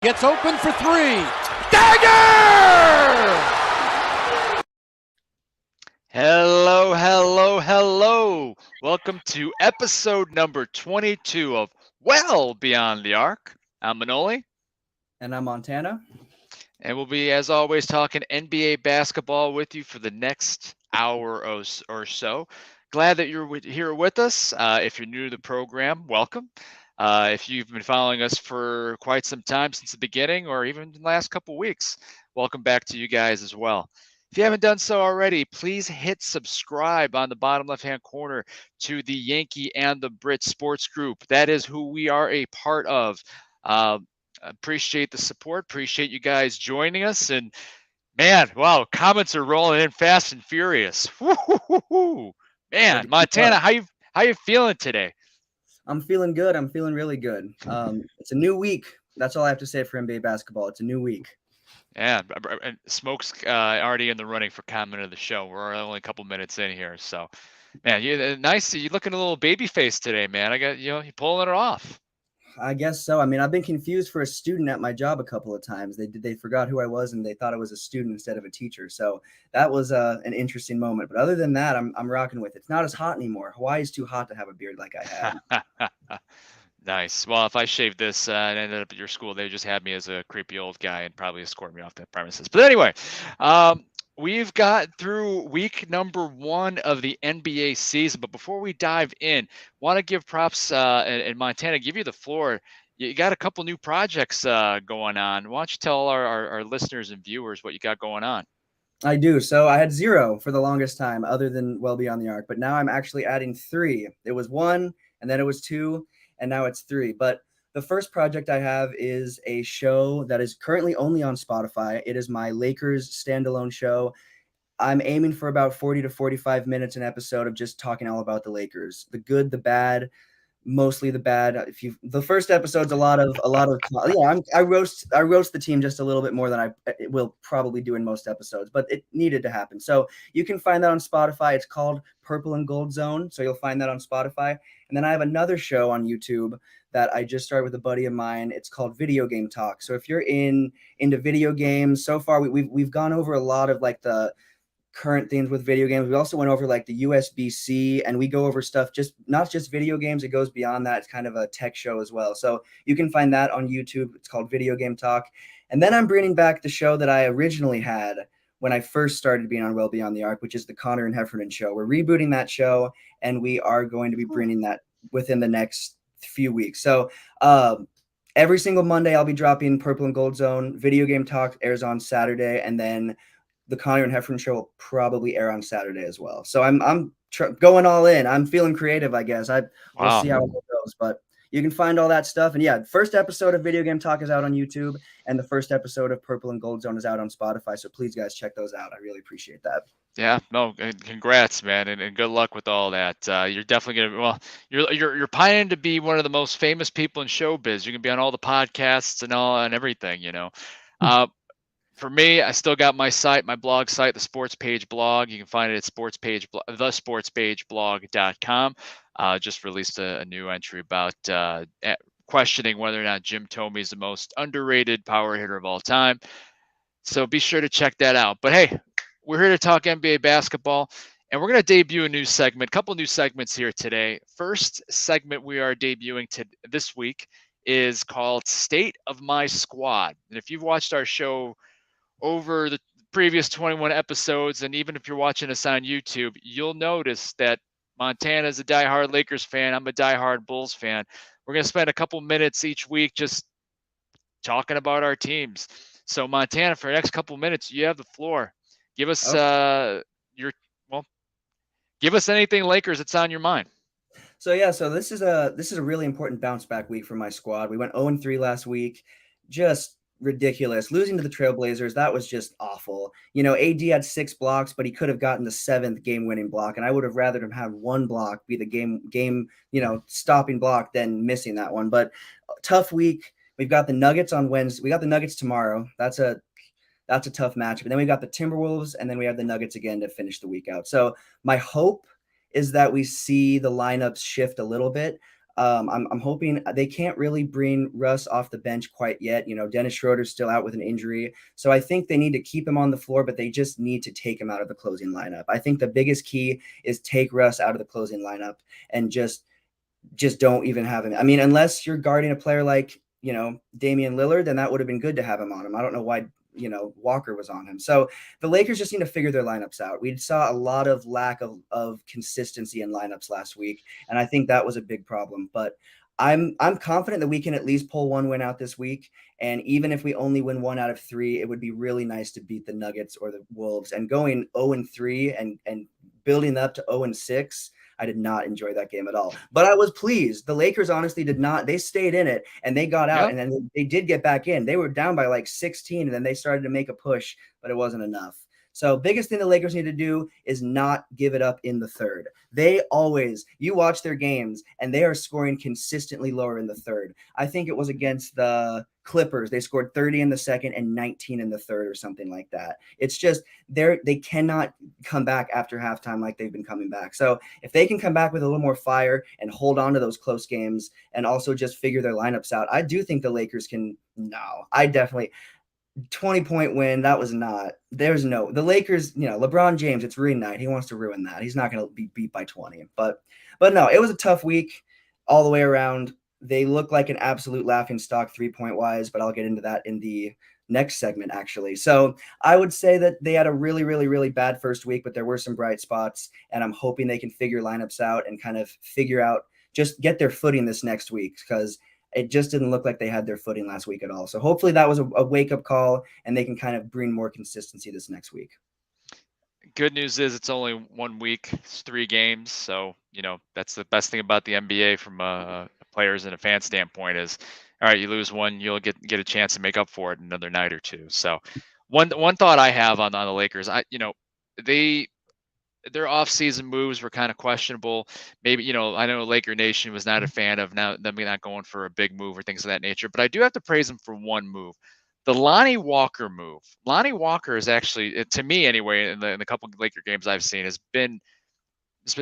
Gets open for three. Dagger! Hello, hello, hello. Welcome to episode number 22 of Well Beyond the Arc. I'm Manoli. And I'm Montana. And we'll be, as always, talking NBA basketball with you for the next hour or so. Glad that you're here with us. If you're new to the program, welcome. If you've been following us for quite some time since the beginning or even the last couple weeks, welcome back to you guys as well. If you haven't done so already, please hit subscribe on the bottom left-hand corner to the Yankee and the Brit Sports Group. That is who we are a part of. Appreciate the support. Appreciate you guys joining us. And man, wow, comments are rolling in fast and furious. Woo-hoo-hoo-hoo. Man, Montana, how you feeling today? I'm feeling good. I'm feeling really good. It's a new week. That's all I have to say for NBA basketball. It's a new week. Yeah, and Smoke's already in the running for comment of the show. We're only a couple minutes in here, so man, you're nice. You're looking a little baby face today, man. You're pulling it off. I guess so. I mean, I've been confused for a student at my job a couple of times. They forgot who I was and they thought I was a student instead of a teacher. So that was an interesting moment. But other than that, I'm rocking with it. It's not as hot anymore. Hawaii's too hot to have a beard like I had. Nice. Well, if I shaved this and ended up at your school, they just had me as a creepy old guy and probably escort me off the premises. But anyway, we've got through week number 1 of the NBA season. But before we dive in, want to give props and Montana, give you the floor. You got a couple new projects going on. Why don't you tell our listeners and viewers what you got going on? I do. So I had 0 for the longest time other than Well Beyond the Arc. But now I'm actually adding 3. It was 1 and then it was 2. And now it's 3. But the first project I have is a show that is currently only on Spotify. It is my Lakers standalone show. I'm aiming for about 40 to 45 minutes an episode of just talking all about the Lakers, the good, the bad, mostly the bad. The first episode's a lot of I roast the team just a little bit more than I will probably do in most episodes, but it needed to happen. So you can find that on Spotify. It's called Purple and Gold Zone. So you'll find that on Spotify. And then I have another show on YouTube that I just started with a buddy of mine. It's called Video Game Talk. So if you're into video games, so far we've gone over a lot of like the current themes with video games. We also went over like the USB-C, and we go over stuff not just video games. It goes beyond that. It's kind of a tech show as well. So you can find that on YouTube. It's called Video Game Talk. And then I'm bringing back the show that I originally had when I first started being on Well Beyond the Arc, which is the Connor and Heffernan show. We're rebooting that show, and we are going to be bringing that within the next few weeks. So every single Monday I'll be dropping Purple and Gold Zone. Video Game Talk airs on Saturday, and then the Connor and Heffernan show will probably air on Saturday as well. So I'm going all in. I'm feeling creative, I guess. We'll see how it goes, but you can find all that stuff. And yeah, first episode of Video Game Talk is out on YouTube, and the first episode of Purple and Gold Zone is out on Spotify. So please, guys, check those out. I really appreciate that. Yeah, no, congrats, man, and good luck with all that. You're definitely gonna. Well, you're pining to be one of the most famous people in showbiz. You're gonna be on all the podcasts and everything. For me, I still got my site, my blog site, the Sports Page blog. You can find it at thesportspageblog.com. Just released a new entry about questioning whether or not Jim Thome is the most underrated power hitter of all time. So be sure to check that out. But hey, we're here to talk NBA basketball, and we're going to debut a new segment, a couple new segments here today. First segment we are debuting this week is called State of My Squad. And if you've watched our show over the previous 21 episodes, and even if you're watching us on YouTube, you'll notice that Montana is a diehard Lakers fan. I'm a diehard Bulls fan. We're going to spend a couple minutes each week just talking about our teams. So Montana, for the next couple minutes, you have the floor. Give us give us anything Lakers that's on your mind. So this is a really important bounce back week for my squad. We went 0-3 last week. Just ridiculous. Losing to the Trailblazers, that was just awful. AD had 6 blocks, but he could have gotten the 7th game-winning block, and I would have rather him have 1 block be the game stopping block than missing that one. But tough week. We've got the Nuggets on Wednesday. We got the Nuggets tomorrow. That's a tough matchup. And then we got the Timberwolves, and then we have the Nuggets again to finish the week out. So my hope is that we see the lineups shift a little bit. I'm hoping they can't really bring Russ off the bench quite yet. You know, Dennis Schroeder's still out with an injury. So I think they need to keep him on the floor, but they just need to take him out of the closing lineup. I think the biggest key is take Russ out of the closing lineup and just don't even have him. I mean, unless you're guarding a player like, you know, Damian Lillard, then that would have been good to have him on him. I don't know why, you know, Walker was on him. So the Lakers just need to figure their lineups out. We saw a lot of lack of consistency in lineups last week, and I think that was a big problem. But I'm confident that we can at least pull one win out this week. And even if we only win 1 out of 3, it would be really nice to beat the Nuggets or the Wolves. And going 0-3 and building up to 0-6, I did not enjoy that game at all. But I was pleased. The Lakers honestly did not. They stayed in it and they got out, Yeah. and then they did get back in. They were down by like 16, and then they started to make a push, but it wasn't enough. So biggest thing the Lakers need to do is not give it up in the third. They always, you watch their games and they are scoring consistently lower in the third. I think it was against the Clippers. They scored 30 in the second and 19 in the third or something like that. It's just they cannot come back after halftime like they've been coming back. So if they can come back with a little more fire and hold on to those close games and also just figure their lineups out, I do think the Lakers can. No, I definitely 20-point win. That was not. There's no the Lakers. You know, LeBron James. It's ring night. He wants to ruin that. He's not going to be beat by 20. But no, it was a tough week all the way around. They look like an absolute laughing stock 3-point wise, but I'll get into that in the next segment actually. So I would say that they had a really, really, really bad first week, but there were some bright spots, and I'm hoping they can figure lineups out and kind of figure out just get their footing this next week because it just didn't look like they had their footing last week at all. So hopefully that was a wake up call and they can kind of bring more consistency this next week. Good news is it's only 1 week, it's 3 games. So, that's the best thing about the NBA from a players and a fan standpoint is, all right, you lose one, you'll get a chance to make up for it in another night or two. So one thought I have on the Lakers, they their off-season moves were kind of questionable. Maybe, I know Laker Nation was not a fan of now them not going for a big move or things of that nature, but I do have to praise them for one move. The Lonnie Walker move. Lonnie Walker is actually, to me anyway, in the couple of Laker games I've seen, has been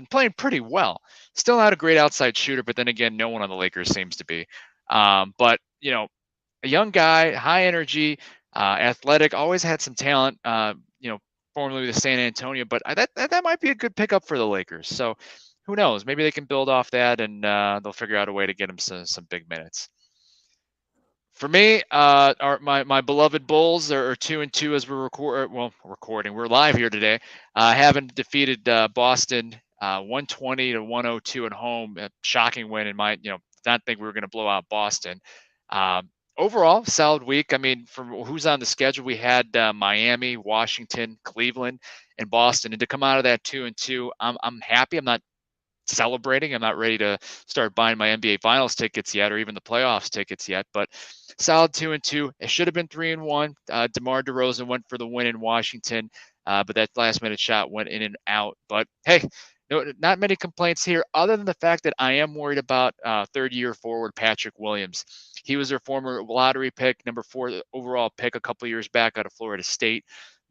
playing pretty well. Still not a great outside shooter, but then again, no one on the Lakers seems to be. But a young guy, high energy, athletic, always had some talent. Formerly with San Antonio, but that might be a good pickup for the Lakers. So who knows? Maybe they can build off that, and they'll figure out a way to get him some big minutes. For me, my beloved Bulls are 2-2 as we're recording. We're live here today. Having defeated Boston 120-102 at home, a shocking win in my not think we were going to blow out Boston. Overall, solid week. I mean, from who's on the schedule, we had Miami, Washington, Cleveland, and Boston, and to come out of that 2-2, I'm happy. I'm not celebrating. I'm not ready to start buying my NBA Finals tickets yet, or even the playoffs tickets yet. But solid 2-2. It should have been 3-1. DeMar DeRozan went for the win in Washington, but that last-minute shot went in and out. But hey, no, not many complaints here, other than the fact that I am worried about third-year forward Patrick Williams. He was their former lottery pick, number 4 overall pick a couple years back out of Florida State.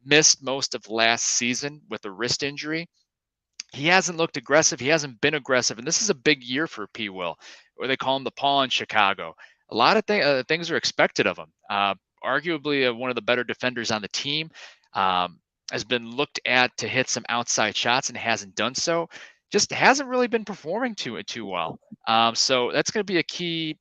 Missed most of last season with a wrist injury. He hasn't looked aggressive. He hasn't been aggressive. And this is a big year for P. Will, or they call him the Paw in Chicago. A lot of things are expected of him. Arguably one of the better defenders on the team. Has been looked at to hit some outside shots and hasn't done so. Just hasn't really been performing too well. So that's going to be a key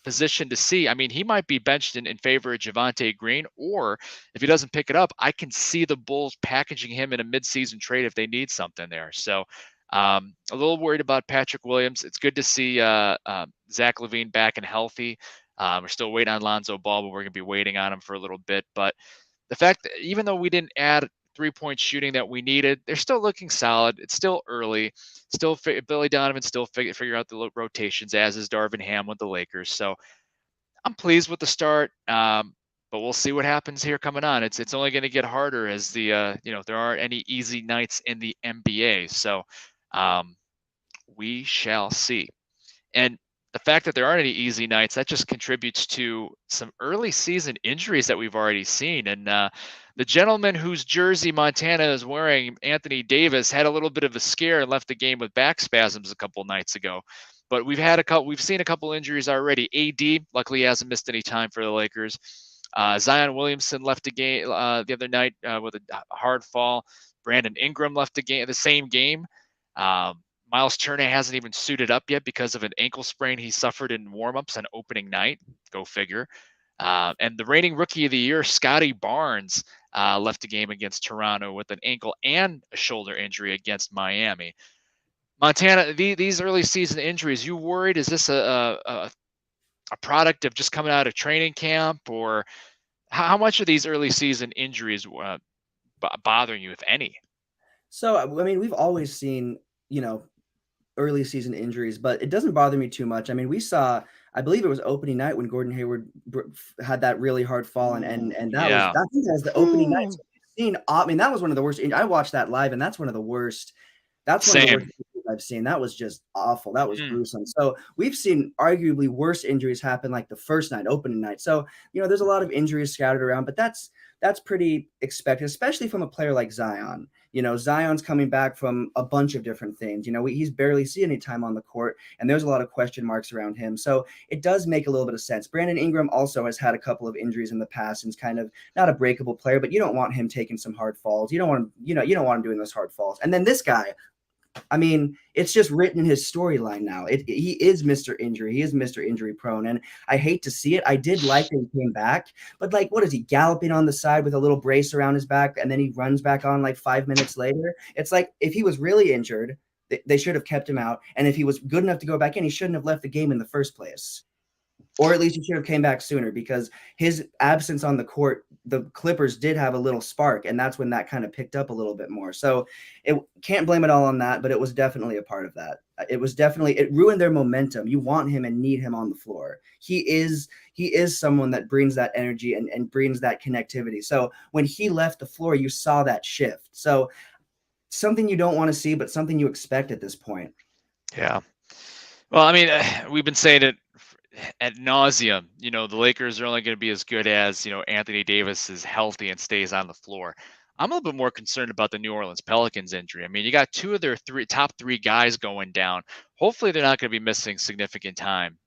position to see. I mean, he might be benched in favor of Javonte Green, or if he doesn't pick it up, I can see the Bulls packaging him in a midseason trade if they need something there. So a little worried about Patrick Williams. It's good to see Zach LaVine back and healthy. We're still waiting on Lonzo Ball, but we're going to be waiting on him for a little bit. But the fact that even though we didn't add three-point shooting that we needed, they're still looking solid. It's still early. Still, Billy Donovan still figure out the rotations, as is Darvin Ham with the Lakers. So I'm pleased with the start, but we'll see what happens here coming on. It's only going to get harder as there aren't any easy nights in the NBA. So we shall see. And the fact that there aren't any easy nights, that just contributes to some early season injuries that we've already seen. And the gentleman whose jersey Montana is wearing, Anthony Davis, had a little bit of a scare and left the game with back spasms a couple nights ago. But we've seen a couple injuries already. AD luckily hasn't missed any time for the Lakers. Zion Williamson left the game the other night with a hard fall. Brandon Ingram left the same game. Miles Turner hasn't even suited up yet because of an ankle sprain he suffered in warmups on opening night. Go figure. And the reigning rookie of the year, Scotty Barnes, left the game against Toronto with an ankle and a shoulder injury against Miami. Montana, these early season injuries, you worried? Is this a product of just coming out of training camp, or how much of these early season injuries bothering you, if any? So, I mean, we've always seen, early season injuries, but it doesn't bother me too much. I mean, we saw, I believe it was opening night when Gordon Hayward had that really hard fall, and that was, Yeah. I think that was the opening night. So we've seen, I mean, that was one of the worst. I watched that live, and that's one of the worst. That's one of the worst Same. injuries I've seen. That was just awful. That was Mm. gruesome. So we've seen arguably worse injuries happen like the first night, opening night. So there's a lot of injuries scattered around, but that's pretty expected, especially from a player like Zion. Zion's coming back from a bunch of different things. He's barely seen any time on the court, and there's a lot of question marks around him. So it does make a little bit of sense. Brandon Ingram also has had a couple of injuries in the past and is kind of not a breakable player, but you don't want him taking some hard falls. You don't want him, you don't want him doing those hard falls. And then this guy, I mean, it's just written in his storyline now. He is Mr. Injury. He is Mr. Injury prone. And I hate to see it. I did like that he came back, but like, what is he galloping on the side with a little brace around his back? And then he runs back on like 5 minutes later. It's like, if he was really injured, they should have kept him out. And if he was good enough to go back in, he shouldn't have left the game in the first place. Or at least he should have came back sooner, because his absence on the court, the Clippers did have a little spark, and that's when that kind of picked up a little bit more. So it can't blame it all on that, but it was definitely a part of that. It ruined their momentum. You want him and need him on the floor. He is someone that brings that energy and brings that connectivity. So when he left the floor, you saw that shift. So something you don't want to see, but something you expect at this point. Yeah. Well, I mean, we've been saying it ad nauseum. The Lakers are only going to be as good as Anthony Davis is healthy and stays on the floor. I'm a little bit more concerned about the New Orleans Pelicans injury. I mean, you got two of their top three guys going down. Hopefully, they're not going to be missing significant time.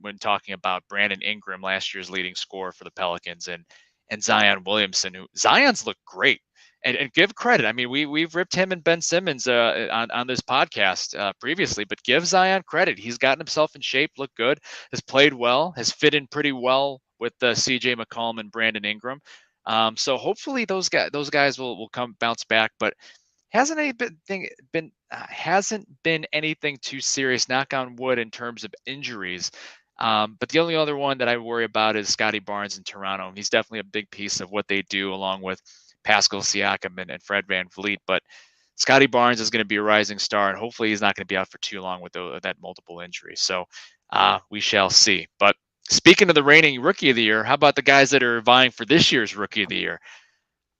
When talking about Brandon Ingram, last year's leading scorer for the Pelicans, and Zion Williamson, who Zion's looked great. And give credit. I mean, we've ripped him and Ben Simmons on this podcast previously, but give Zion credit. He's gotten himself in shape, looked good, has played well, has fit in pretty well with C.J. McCollum and Brandon Ingram. So hopefully those guys will come bounce back. But hasn't been anything too serious, knock on wood, in terms of injuries. But the only other one that I worry about is Scotty Barnes in Toronto. He's definitely a big piece of what they do, along with Pascal Siakam and Fred VanVleet. But Scotty Barnes is going to be a rising star, and hopefully he's not going to be out for too long with that multiple injury. So we shall see. But speaking of the reigning Rookie of the Year, how about the guys that are vying for this year's Rookie of the Year?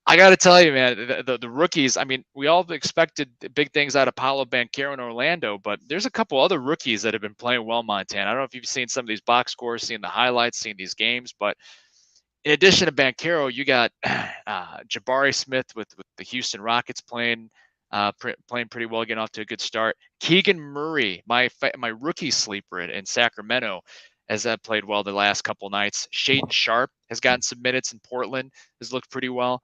I got to tell you, man, the rookies, I mean, we all expected big things out of Paolo Banchero in Orlando, but there's a couple other rookies that have been playing well, Montana. I don't know if you've seen some of these box scores, seen the highlights, seen these games, but in addition to Banchero, you got Jabari Smith with the Houston Rockets playing pretty well, getting off to a good start. Keegan Murray, my rookie sleeper in Sacramento, has played well the last couple nights. Shaden Sharp has gotten some minutes in Portland, has looked pretty well.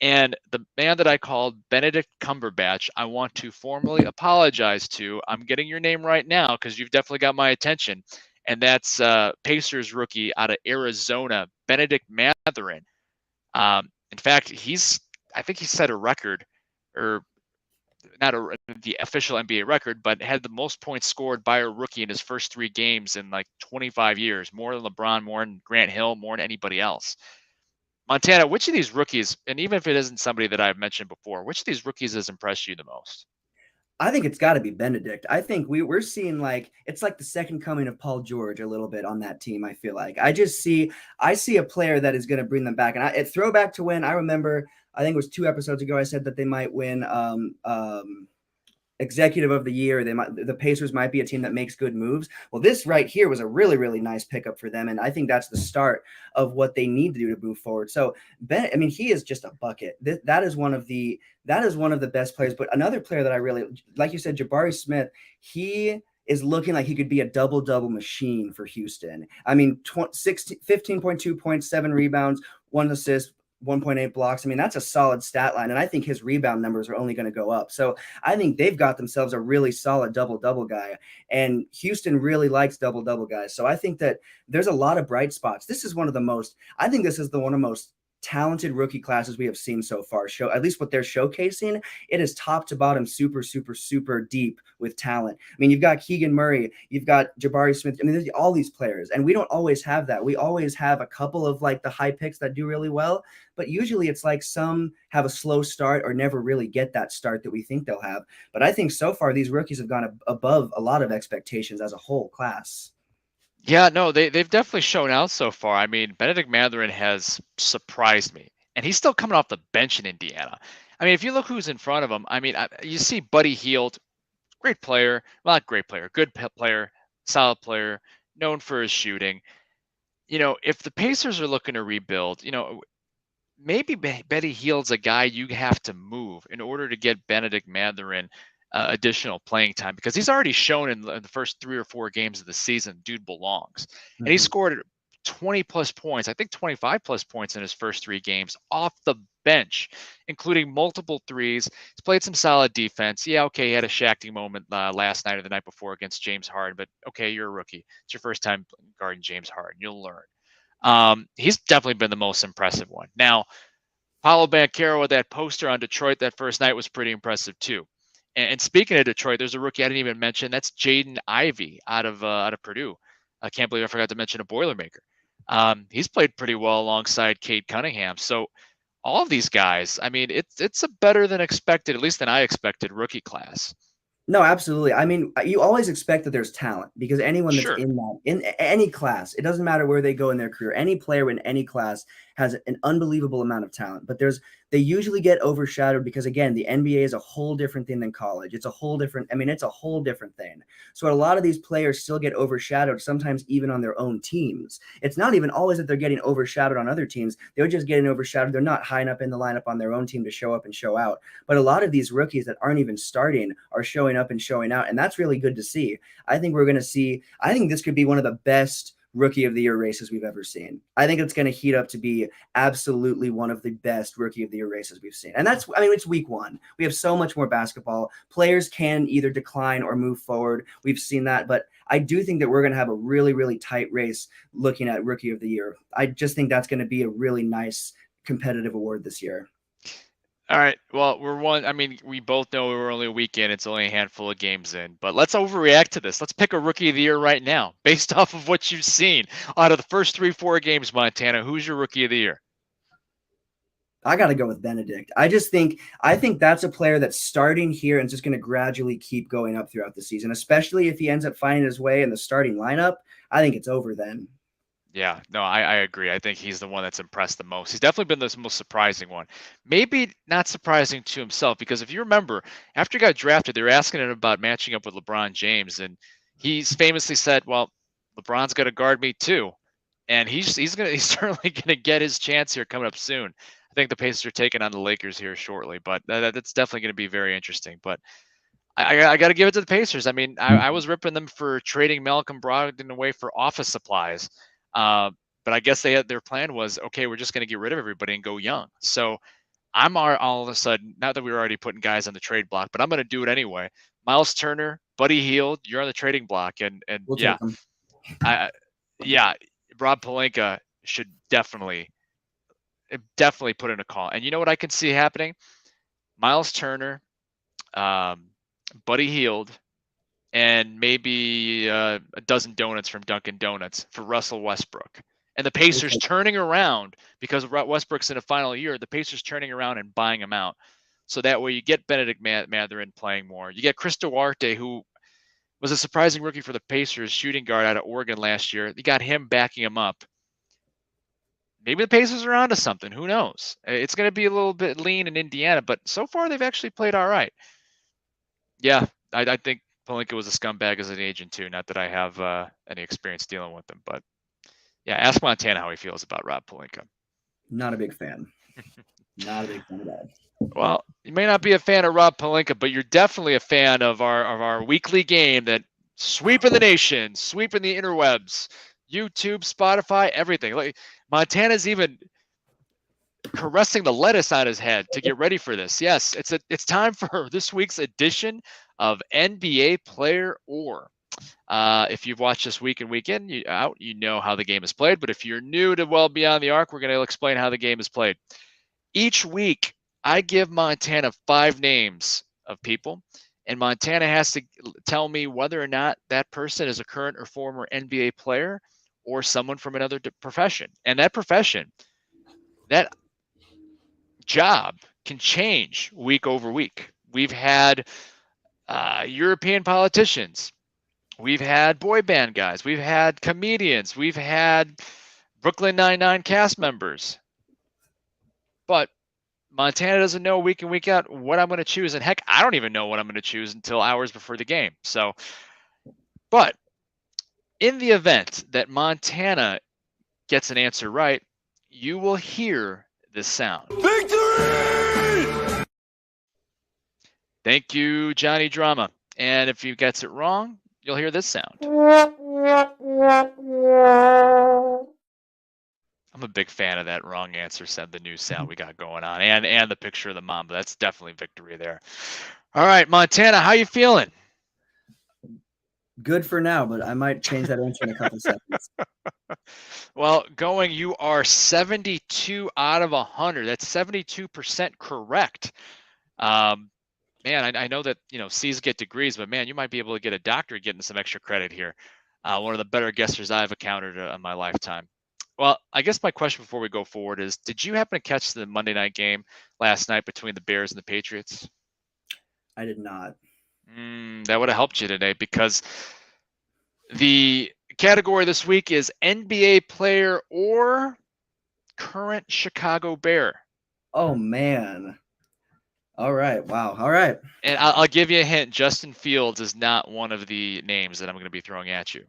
And the man that I called Benedict Cumberbatch, I want to formally apologize to. I'm getting your name right now because you've definitely got my attention. And that's Pacers rookie out of Arizona, Benedict Mathurin. In fact, I think he set a record, or not the official NBA record, but had the most points scored by a rookie in his first 3 games in like 25 years, more than LeBron, more than Grant Hill, more than anybody else. Montana, which of these rookies, and even if it isn't somebody that I've mentioned before, which of these rookies has impressed you the most? I think it's got to be Benedict. I think we're seeing it's like the second coming of Paul George a little bit on that team. I feel like I see a player that is going to bring them back. And it throwback to when I remember, I think it was 2 episodes ago, I said that they might win executive of the year. The Pacers might be a team that makes good moves. Well, this right here was a really, really nice pickup for them. And I think that's the start of what they need to do to move forward. So he is just a bucket. That is one of the best players. But another player that I really, like you said, Jabari Smith, he is looking like he could be a double-double machine for Houston. I mean, 15.2 points, 7 rebounds, 1 assist, 1.8 blocks. I mean, that's a solid stat line. And I think his rebound numbers are only going to go up. So I think they've got themselves a really solid double-double guy. And Houston really likes double-double guys. So I think that there's a lot of bright spots. This is one of the most, I think this is the one of the most talented rookie classes we have seen so far. Show at least what they're showcasing, it is top to bottom super super super deep with talent. I mean, you've got Keegan Murray, you've got Jabari Smith. I mean, there's all these players, and we don't always have that. We always have a couple of like the high picks that do really well, but usually it's like some have a slow start or never really get that start that we think they'll have. But I think so far these rookies have gone above a lot of expectations as a whole class. Yeah, no, they've definitely shown out so far. I mean, Benedict Mathurin has surprised me, and he's still coming off the bench in Indiana. I mean, if you look who's in front of him, I mean, you see Buddy Hield, great player, well, not great player, good player, solid player, known for his shooting. If the Pacers are looking to rebuild, maybe Betty Hield's a guy you have to move in order to get Benedict Mathurin additional playing time, because he's already shown in the first 3 or 4 games of the season, dude belongs. And he scored 20 plus points, I think 25 plus points in his first 3 games off the bench, including multiple threes. He's played some solid defense. Yeah, okay, he had a shacking moment last night or the night before against James Harden, but okay, you're a rookie. It's your first time guarding James Harden. You'll learn. He's definitely been the most impressive one. Now, Paulo Banchero with that poster on Detroit that first night was pretty impressive too. And speaking of Detroit, there's a rookie I didn't even mention. That's Jaden Ivey out of Purdue. I can't believe I forgot to mention a Boilermaker. He's played pretty well alongside Cade Cunningham. So all of these guys, I mean, it's a better than expected, at least than I expected, rookie class. No, absolutely. I mean, you always expect that there's talent because anyone that's Sure. in any class, it doesn't matter where they go in their career. Any player in any class has an unbelievable amount of talent, but they usually get overshadowed because again, the NBA is a whole different thing than college. It's a whole different, I mean, it's a whole different thing. So a lot of these players still get overshadowed, sometimes even on their own teams. It's not even always that they're getting overshadowed on other teams. They're just getting overshadowed. They're not high enough in the lineup on their own team to show up and show out. But a lot of these rookies that aren't even starting are showing up and showing out. And that's really good to see. I think this could be one of the best rookie of the year races we've ever seen. I think it's going to heat up to be absolutely one of the best rookie of the year races we've seen. And it's week 1. We have so much more basketball. Players can either decline or move forward. We've seen that, but I do think that we're going to have a really, really tight race looking at rookie of the year. I just think that's going to be a really nice competitive award this year. All right. Well, we both know we're only a week in. It's only a handful of games in, but let's overreact to this. Let's pick a rookie of the year right now based off of what you've seen out of the first 3-4 games, Montana. Who's your rookie of the year? I got to go with Benedict. I think that's a player that's starting here and just going to gradually keep going up throughout the season, especially if he ends up finding his way in the starting lineup. I think it's over then. Yeah, no, I agree. I think he's the one that's impressed the most. He's definitely been the most surprising one. Maybe not surprising to himself, because if you remember, after he got drafted, they were asking him about matching up with LeBron James, and he's famously said, "Well, LeBron's got to guard me too," and he's certainly gonna get his chance here coming up soon. I think the Pacers are taking on the Lakers here shortly, but that's definitely going to be very interesting. But I got to give it to the Pacers. I mean, I was ripping them for trading Malcolm Brogdon away for office supplies. But I guess their plan was, okay, we're just going to get rid of everybody and go young. So I'm all of a sudden, not that we were already putting guys on the trade block, but I'm going to do it anyway. Miles Turner, Buddy Hield, you're on the trading block, and We'll yeah, take them. yeah, Rob Pelinka should definitely put in a call. And you know what I can see happening? Miles Turner, Buddy Hield, and maybe a dozen donuts from Dunkin' Donuts for Russell Westbrook. And the Pacers turning around, because Westbrook's in a final year, the Pacers turning around and buying him out. So that way you get Benedict Mathurin playing more. You get Chris Duarte, who was a surprising rookie for the Pacers, shooting guard out of Oregon last year. You got him backing him up. Maybe the Pacers are onto something. Who knows? It's going to be a little bit lean in Indiana, but so far they've actually played all right. Yeah, I think Pelinka was a scumbag as an agent too. Not that I have any experience dealing with him, but yeah, ask Montana how he feels about Rob Pelinka. Not a big fan. Not a big fan of that. Well, you may not be a fan of Rob Pelinka, but you're definitely a fan of our weekly game that Sweeping the nation, sweeping the interwebs, YouTube, Spotify, everything. Like Montana's even caressing the lettuce on his head to get ready for this. Yes, it's time for this week's edition of NBA Player Or. If you've watched this week and week in, you know how the game is played. But if you're new to Well Beyond the Arc, we're going to explain how the game is played. Each week, I give Montana 5 names of people, and Montana has to tell me whether or not that person is a current or former NBA player or someone from another profession. And that profession, that job can change week over week. We've had European politicians. We've had boy band guys. We've had comedians. We've had Brooklyn Nine-Nine cast members. But Montana doesn't know week in, week out what I'm going to choose. And heck, I don't even know what I'm going to choose until hours before the game. So, but in the event that Montana gets an answer right, you will hear this sound. Victory! Thank you, Johnny Drama. And if he gets it wrong, you'll hear this sound. I'm a big fan of that wrong answer sound, the new sound we got going on, and the picture of the mom. But that's definitely victory there. All right, Montana, how you feeling? Good for now, but I might change that answer in a couple seconds. Well, you are 72 out of 100. That's 72% correct. Man, I know that, C's get degrees, but man, you might be able to get a doctorate getting some extra credit here. One of the better guessers I've encountered in my lifetime. Well, I guess my question before we go forward is, did you happen to catch the Monday night game last night between the Bears and the Patriots? I did not. That would have helped you today, because the category this week is NBA player or current Chicago Bear. Oh, man. All right. Wow. All right. And I'll give you a hint. Justin Fields is not one of the names that I'm going to be throwing at you.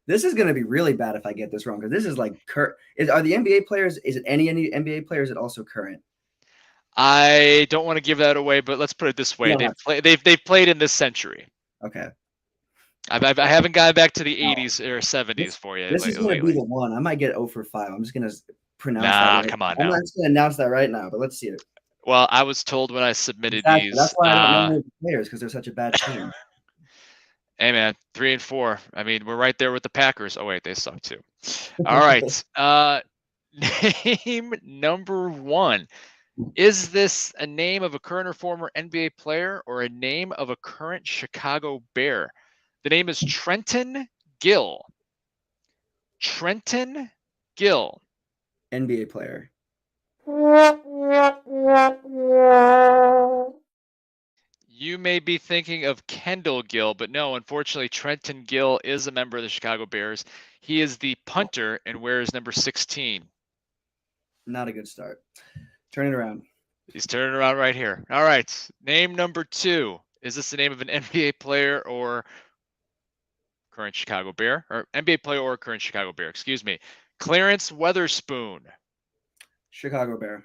This is going to be really bad if I get this wrong, because this is like are the NBA players, is it any NBA players? Is it also current? I don't want to give that away, but let's put it this way. No, they've played in this century. Okay. I haven't gone back to the 80s or 70s for you. This is going to be the one. I might get 0 for 5. I'm just going to pronounce that. Right. Come on I'm now. not just going to announce that right now, but let's see it. Well, I was told when I submitted these. That's why I don't know the players, because they're such a bad team. Hey, man, 3 and 4. I mean, we're right there with the Packers. Oh, wait, they suck too. All right. Name number 1. Is this a name of a current or former NBA player or a name of a current Chicago Bear? The name is Trenton Gill. Trenton Gill. NBA player. You may be thinking of Kendall Gill, but no, unfortunately, Trenton Gill is a member of the Chicago Bears. He is the punter and wears number 16. Not a good start. Turn it around. He's turning around right here. All right. Name number 2. Is this the name of an NBA player or current Chicago Bear? Or NBA player or current Chicago Bear, excuse me. Clarence Weatherspoon. Chicago Bear.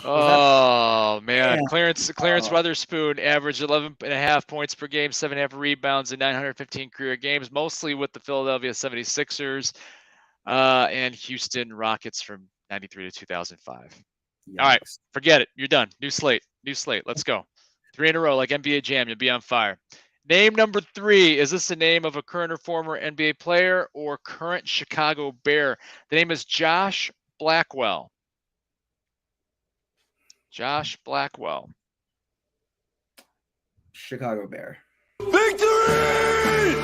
Oh, man. Clarence Weatherspoon averaged 11.5 points per game, 7.5 rebounds in 915 career games, mostly with the Philadelphia 76ers and Houston Rockets from 93 to 2005. Yikes. All right, forget it. You're done. New slate. Let's go. 3 in a row like NBA Jam. You'll be on fire. Name number 3. Is this the name of a current or former NBA player or current Chicago Bear? The name is Josh Blackwell. Josh Blackwell. Chicago Bear. Victory!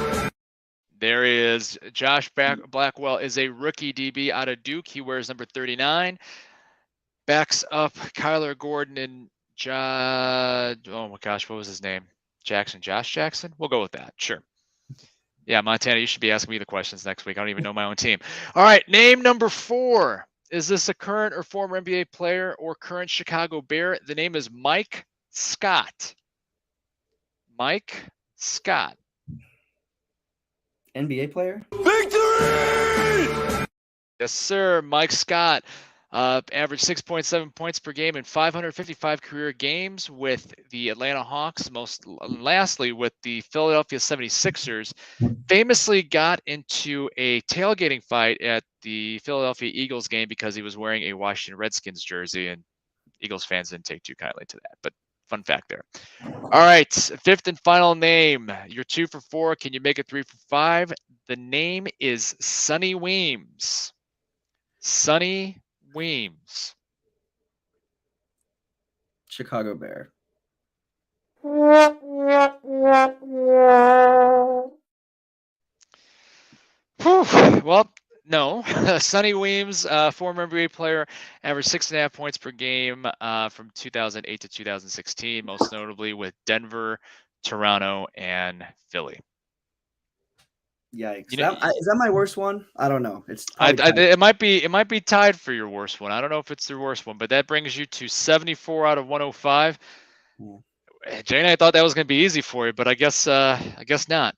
There he is. Josh Blackwell is a rookie DB out of Duke. He wears number 39. Backs up Kyler Gordon and oh my gosh, what was his name? Josh Jackson? We'll go with that. Sure. Yeah, Montana, you should be asking me the questions next week. I don't even know my own team. All right, name number 4. Is this a current or former NBA player or current Chicago Bear? The name is Mike Scott. Mike Scott. NBA player? Victory! Yes, sir. Mike Scott averaged 6.7 points per game in 555 career games with the Atlanta Hawks. Lastly, with the Philadelphia 76ers, famously got into a tailgating fight at the Philadelphia Eagles game because he was wearing a Washington Redskins jersey, and Eagles fans didn't take too kindly to that. But fun fact there. All right, fifth and final name. You're 2 for 4. Can you make it 3 for 5? The name is Sonny Weems. Sonny Weems. Chicago Bear. Whew. Well, no. Sonny Weems, former NBA player, averaged 6.5 points per game from 2008 to 2016, most notably with Denver, Toronto, and Philly. Yikes! Is that my worst one? I don't know. It's it might be tied for your worst one. I don't know if it's the worst one, but that brings you to 74 out of 105. Yeah. Jane, I thought that was going to be easy for you, but I guess not.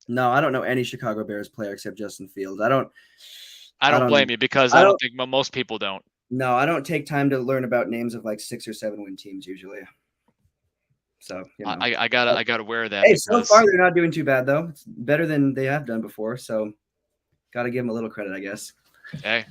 No, I don't know any Chicago Bears player except Justin Fields. I don't blame you because I don't think most people don't. No, I don't take time to learn about names of like 6 or 7 win teams usually. So I gotta wear that. Hey, so far they're not doing too bad though. It's better than they have done before. So gotta give them a little credit, I guess. Hey,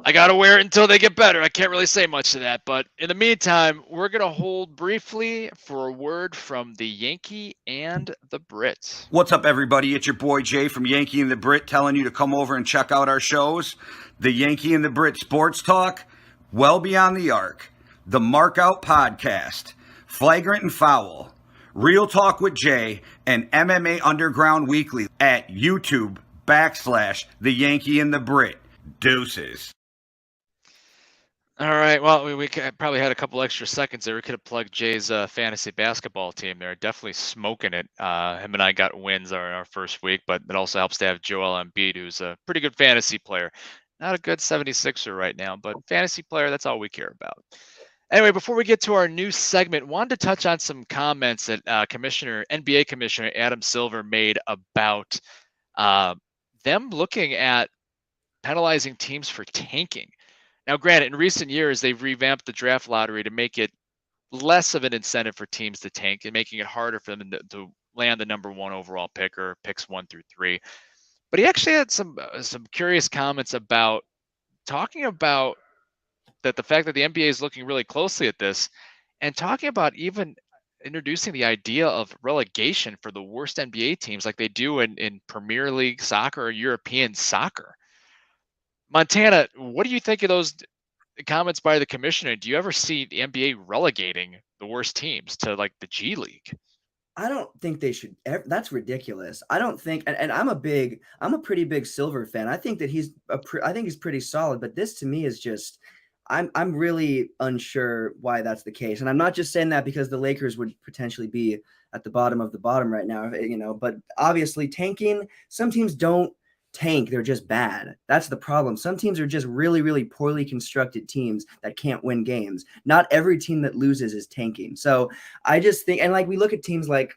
I gotta wear it until they get better. I can't really say much to that, but in the meantime, we're gonna hold briefly for a word from the Yankee and the Brit. What's up, everybody? It's your boy Jay from Yankee and the Brit telling you to come over and check out our shows. The Yankee and the Brit Sports Talk, Well Beyond the Arc, the Markout Podcast, Flagrant and Foul, Real Talk with Jay, and MMA Underground Weekly at YouTube/The Yankee and the Brit. Deuces. All right. Well, we probably had a couple extra seconds there. We could have plugged Jay's fantasy basketball team there. Definitely smoking it. Him and I got wins our first week, but it also helps to have Joel Embiid, who's a pretty good fantasy player. Not a good 76er right now, but fantasy player, that's all we care about. Anyway, before we get to our new segment, wanted to touch on some comments that NBA Commissioner Adam Silver made about them looking at penalizing teams for tanking. Now, granted, in recent years, they've revamped the draft lottery to make it less of an incentive for teams to tank and making it harder for them to land the number 1 overall pick or picks 1 through 3. But he actually had some curious comments about talking about that the fact that the NBA is looking really closely at this and talking about even introducing the idea of relegation for the worst NBA teams like they do in Premier League soccer or European soccer. Montana, what do you think of those comments by the commissioner? Do you ever see the NBA relegating the worst teams to like the G League? I don't think they should. That's ridiculous. I don't think, and I'm a pretty big Silver fan. I think that he's pretty solid. But this to me is just, I'm really unsure why that's the case. And I'm not just saying that because the Lakers would potentially be at the bottom of the bottom right now, But obviously, tanking. Some teams don't tank, they're just bad. That's the problem. Some teams are just really, really poorly constructed teams that can't win games. Not every team that loses is tanking. So I just think, and like we look at teams like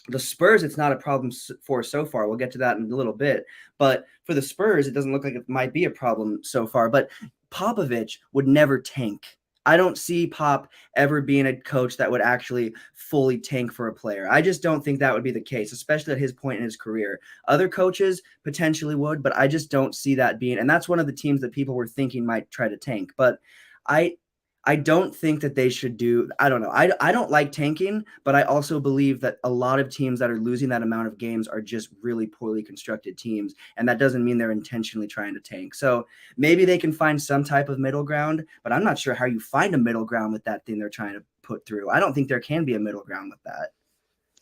the Spurs, it's not a problem for so far. We'll get to that in a little bit. But for the Spurs, it doesn't look like it might be a problem so far. But Popovich would never tank. I don't see Pop ever being a coach that would actually fully tank for a player. I just don't think that would be the case, especially at his point in his career. Other coaches potentially would, but I just don't see that being. And that's one of the teams that people were thinking might try to tank. But I don't think that they should do. I don't know. I don't like tanking, but I also believe that a lot of teams that are losing that amount of games are just really poorly constructed teams. And that doesn't mean they're intentionally trying to tank. So maybe they can find some type of middle ground, but I'm not sure how you find a middle ground with that thing they're trying to put through. I don't think there can be a middle ground with that.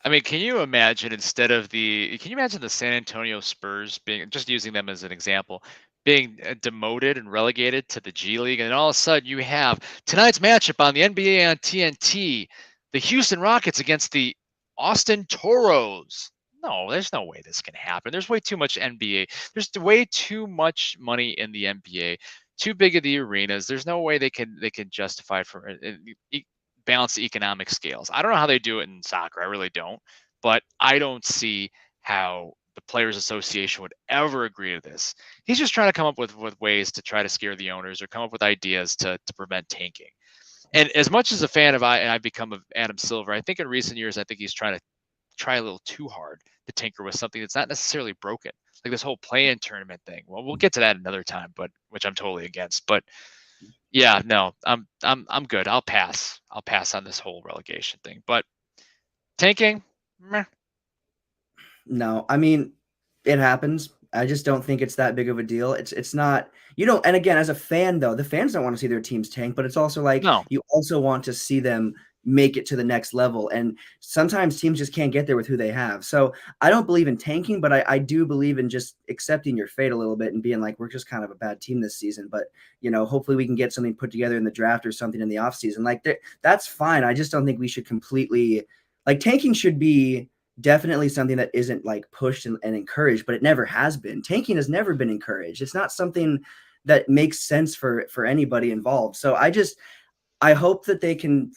I mean, can you imagine the San Antonio Spurs being, just using them as an example, being demoted and relegated to the G League, and all of a sudden you have tonight's matchup on the NBA on TNT, the Houston Rockets against the Austin Toros. No, there's no way this can happen. There's way too much NBA. There's way too much money in the NBA. Too big of the arenas. There's no way they can justify it for balance the economic scales. I don't know how they do it in soccer. I really don't. But I don't see how the Players Association would ever agree to this. He's just trying to come up with ways to try to scare the owners or come up with ideas to prevent tanking. And as much as a fan of I've become of Adam Silver, I think in recent years, I think he's trying to try a little too hard to tinker with something that's not necessarily broken, like this whole play-in tournament thing. Well, we'll get to that another time, but which I'm totally against. But yeah, no, I'm good. I'll pass on this whole relegation thing. But tanking, meh. No, I mean, it happens. I just don't think it's that big of a deal. It's not, you know, and again, as a fan though, the fans don't want to see their teams tank, but it's also like No. you also want to see them make it to the next level. And sometimes teams just can't get there with who they have. So I don't believe in tanking, but I do believe in just accepting your fate a little bit and being like, we're just kind of a bad team this season, but you know, hopefully we can get something put together in the draft or something in the offseason. Like that's fine. I just don't think we should completely, like, tanking should be definitely something that isn't like pushed and encouraged, but it never has been. Tanking has never been encouraged. It's not something that makes sense for anybody involved. So I hope that they can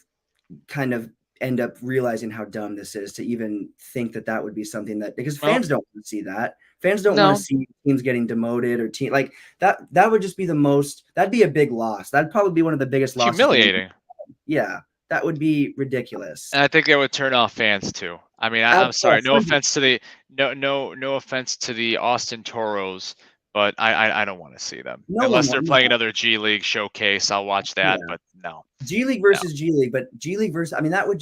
kind of end up realizing how dumb this is to even think that that would be something that, because fans don't want to see that. Fans don't want to see teams getting demoted or like that. That would just be that'd be a big loss. That'd probably be one of the biggest losses. Humiliating. Yeah. That would be ridiculous. And I think it would turn off fans too. I mean, I'm sorry. No offense to the no offense to the Austin Toros, but I don't want to see them unless they're playing another G League showcase. I'll watch that, but no. G League versus G League, but G League versus, I mean, that would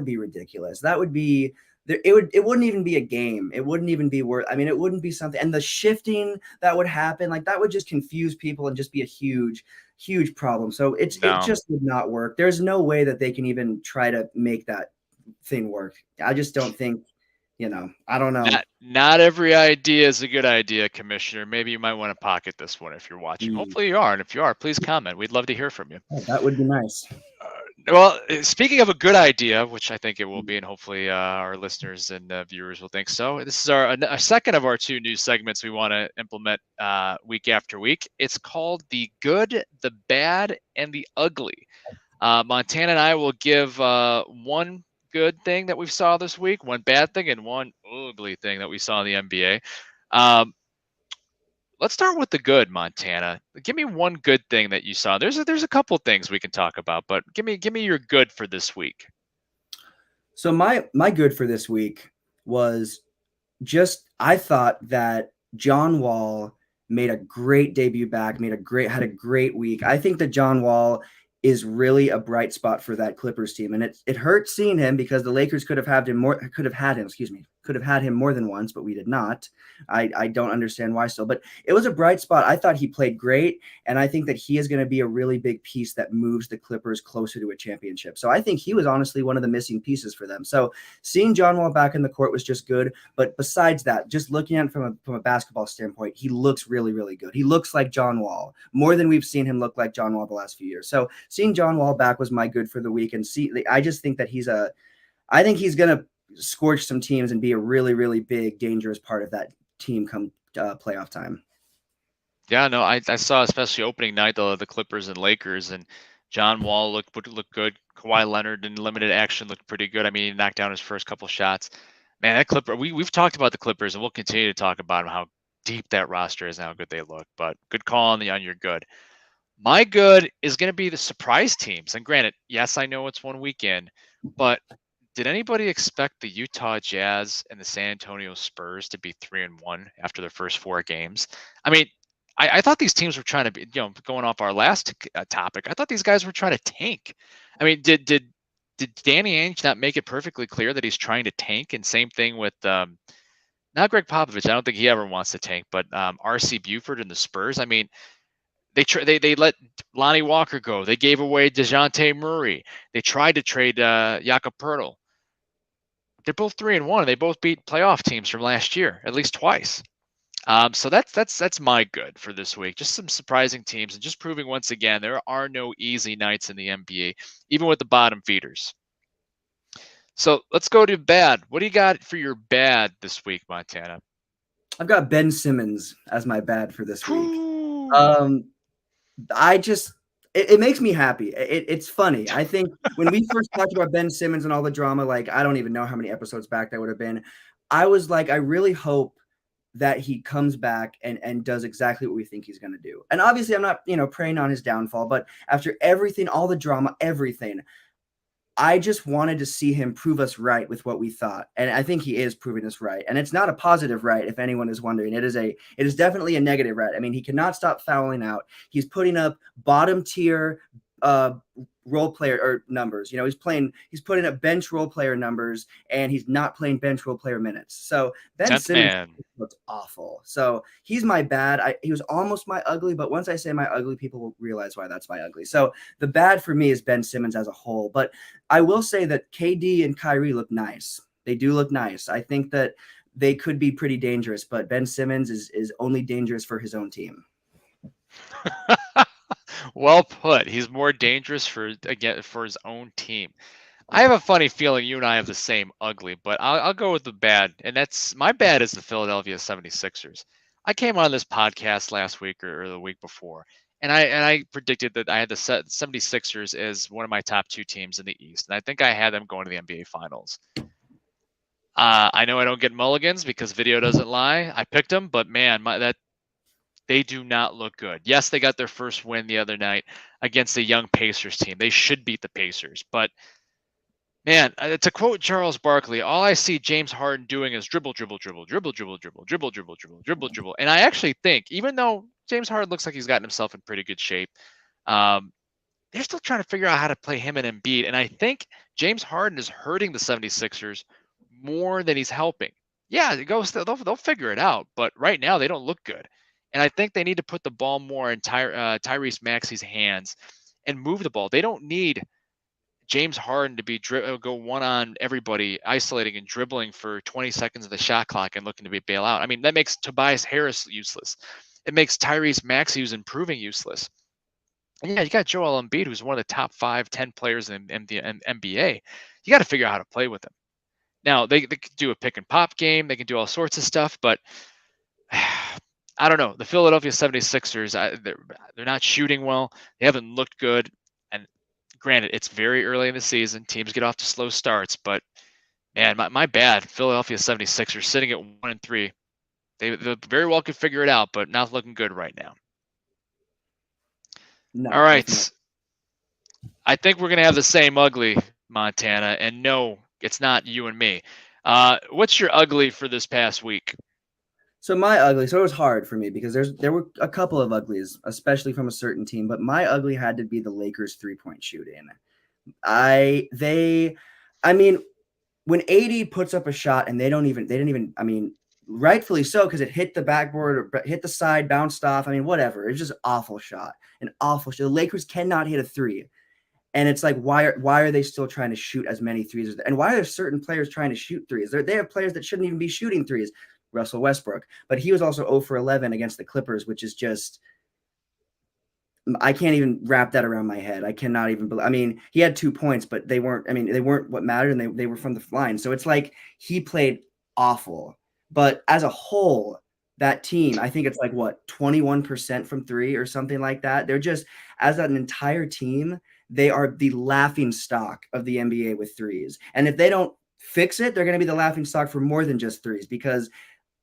be ridiculous. That would be it wouldn't even be a game. It wouldn't even be worth. I mean, it wouldn't be something. And the shifting that would happen, like that would just confuse people and just be a huge problem. So it just would not work. There's no way that they can even try to make that thing work. I just don't think, I don't know. Not every idea is a good idea, Commissioner. Maybe you might want to pocket this one if you're watching. Hopefully you are. And if you are, please comment. We'd love to hear from you. That would be nice. Well, speaking of a good idea, which I think it will be, and hopefully our listeners and viewers will think so. This is our second of our two new segments we want to implement week after week. It's called The Good, the Bad, and the Ugly. Montana and I will give one good thing that we saw this week, one bad thing, and one ugly thing that we saw in the NBA. Let's start with the good, Montana. Give me one good thing that you saw. There's a couple things we can talk about, but give me your good for this week. So my good for this week was I thought that John Wall made a great debut back, had a great week. I think that John Wall is really a bright spot for that Clippers team. And it hurts seeing him because the Lakers could have had him more than once, but we did not. I don't understand why still, but it was a bright spot. I thought he played great. And I think that he is going to be a really big piece that moves the Clippers closer to a championship. So I think he was honestly one of the missing pieces for them. So seeing John Wall back in the court was just good. But besides that, just looking at it from a basketball standpoint, he looks really, really good. He looks like John Wall more than we've seen him look like John Wall the last few years. So seeing John Wall back was my good for the week. And I just think that I think he's going to scorch some teams and be a really, really big, dangerous part of that team come playoff time. Yeah, no, I saw especially opening night the Clippers and Lakers, and John Wall looked good. Kawhi Leonard in limited action looked pretty good. I mean, he knocked down his first couple shots. Man, that Clipper, we've talked about the Clippers, and we'll continue to talk about them, how deep that roster is and how good they look. But good call on your good. My good is going to be the surprise teams. And granted, yes, I know it's 1 weekend, but did anybody expect the Utah Jazz and the San Antonio Spurs to be 3-1 after their first 4 games? I mean, I thought these teams were trying to be, going off our last topic, I thought these guys were trying to tank. I mean, did Danny Ainge not make it perfectly clear that he's trying to tank? And same thing with not Greg Popovich. I don't think he ever wants to tank, but R.C. Buford and the Spurs. I mean, they let Lonnie Walker go. They gave away DeJounte Murray. They tried to trade Jakob Poeltl. They're both 3-1. They both beat playoff teams from last year, at least twice. So that's my good for this week. Just some surprising teams and just proving once again there are no easy nights in the NBA, even with the bottom feeders. So let's go to bad. What do you got for your bad this week, Montana? I've got Ben Simmons as my bad for this week. It makes me happy. It's funny. I think when we first talked about Ben Simmons and all the drama, like I don't even know how many episodes back that would have been. I was like, I really hope that he comes back and does exactly what we think he's going to do. And obviously I'm not, preying on his downfall, but after everything, all the drama, everything, I just wanted to see him prove us right with what we thought. And I think he is proving us right. And it's not a positive right, if anyone is wondering. It is definitely a negative right. I mean, he cannot stop fouling out. He's putting up bottom tier role player or numbers. He's putting up bench role player numbers, and he's not playing bench role player minutes. So Ben Simmons looks awful. So he's my bad. He was almost my ugly, but once I say my ugly, people will realize why that's my ugly. So the bad for me is Ben Simmons as a whole. But I will say that KD and Kyrie look nice. They do look nice. I think that they could be pretty dangerous, but Ben Simmons is only dangerous for his own team. Well put. He's more dangerous for his own team. I have a funny feeling you and I have the same ugly, but I'll go with the bad. And that's my bad is the Philadelphia 76ers. I came on this podcast last week or the week before, and I predicted that I had the 76ers as one of my top 2 teams in the East. And I think I had them going to the NBA Finals. I know I don't get mulligans because video doesn't lie. I picked them, but man, they do not look good. Yes, they got their first win the other night against the young Pacers team. They should beat the Pacers. But, man, to quote Charles Barkley, all I see James Harden doing is dribble, dribble, dribble, dribble, dribble, dribble, dribble, dribble, dribble, dribble, dribble. And I actually think, even though James Harden looks like he's gotten himself in pretty good shape, they're still trying to figure out how to play him and Embiid. And I think James Harden is hurting the 76ers more than he's helping. Yeah, they'll figure it out. But right now, they don't look good. And I think they need to put the ball more in Tyrese Maxey's hands and move the ball. They don't need James Harden to go one on everybody, isolating and dribbling for 20 seconds of the shot clock and looking to be bail out. I mean, that makes Tobias Harris useless. It makes Tyrese Maxey, who's improving, useless. And yeah, you got Joel Embiid, who's one of the top 5-10 players in the NBA. You got to figure out how to play with him. Now, they can do a pick and pop game. They can do all sorts of stuff, but I don't know. The Philadelphia 76ers, they're not shooting well. They haven't looked good. And granted, it's very early in the season. Teams get off to slow starts. But, man, my bad. Philadelphia 76ers sitting at 1-3. They very well could figure it out, but not looking good right now. No, all right. I think we're going to have the same ugly, Montana. And no, it's not you and me. What's your ugly for this past week? So my ugly, so it was hard for me because there were a couple of uglies, especially from a certain team, but my ugly had to be the Lakers 3-point shooting. I mean, when AD puts up a shot and they didn't even, I mean, rightfully so, because it hit the backboard or hit the side, bounced off. I mean, whatever. It's just an awful shot. The Lakers cannot hit a 3. And it's like, why are they still trying to shoot as many threes? And why are certain players trying to shoot threes? They have players that shouldn't even be shooting threes. Russell Westbrook, but he was also 0 for 11 against the Clippers, which is just, I can't even wrap that around my head. I cannot even believe, I mean, he had 2 points, but they weren't what mattered, and they were from the line. So it's like he played awful, but as a whole, that team, I think it's like 21% from 3 or something like that. They're just, as an entire team, they are the laughing stock of the NBA with threes. And if they don't fix it, they're going to be the laughing stock for more than just threes, because